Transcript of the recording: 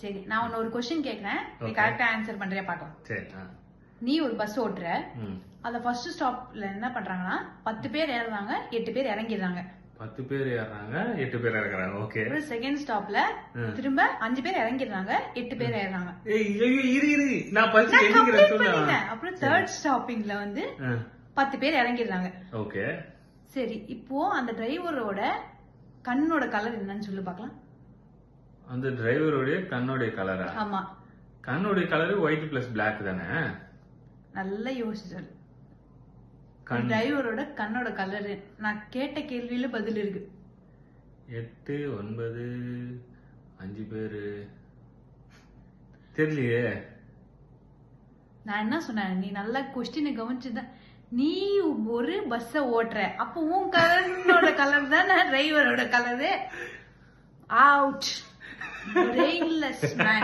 சரி, நான் உன்ன ஒரு क्वेश्चन கேக்குறேன், நீ கரெக்ட்டா ஆன்சர் பண்றியா பார்க்கலாம். சரி. நீ ஒரு பஸ் ஓட்டுற, அத ஃபர்ஸ்ட் ஸ்டாப்ல என்ன பண்றாங்கன்னா 10 பேர் ஏறுறாங்க, 8 பேர் இறங்கிடுறாங்க. 10 பேர் ஏறாங்க, 8 பேர் இறங்குறாங்க. ஓகே. ஒரு செகண்ட் ஸ்டாப்ல திரும்ப 5 பேர் இறங்கிடுறாங்க, 8 பேர் ஏறுறாங்க. ஏய் இரு நான் ஃபர்ஸ்ட் எண்ணிக்கிறேன் சொல்லுங்க. அப்புறம் தேர்ட் ஸ்டாப்பிங்ல வந்து 10 பேர் இறங்கிடுறாங்க. ஓகே. சரி, இப்போ அந்த டிரைவரோட கண்ணோட கலர் என்னன்னு சொல்லு பார்க்கலாம். அந்த டிரைவரோட கண்ணோட கலரா? ஆமா. கண்ணோட கலர் ஒயிட் பிளஸ் Black தானே? நல்லா யோசிச்சு. டிரைவரோட கண்ணோட கலர் நான் கேட்ட கேள்வியில பதில் இருக்கு. 8 9 5 பேரு தெரியலையே. நான் என்ன சொன்னேன், நீ நல்லா கொஸ்டினை கவனிச்சுதான். நீ ஒரு பஸ்ஸ ஓட்டுற, அப்ப உன் கலரோட கலர் தானே டிரைவரோட கலரு. அவுட். Brainless man.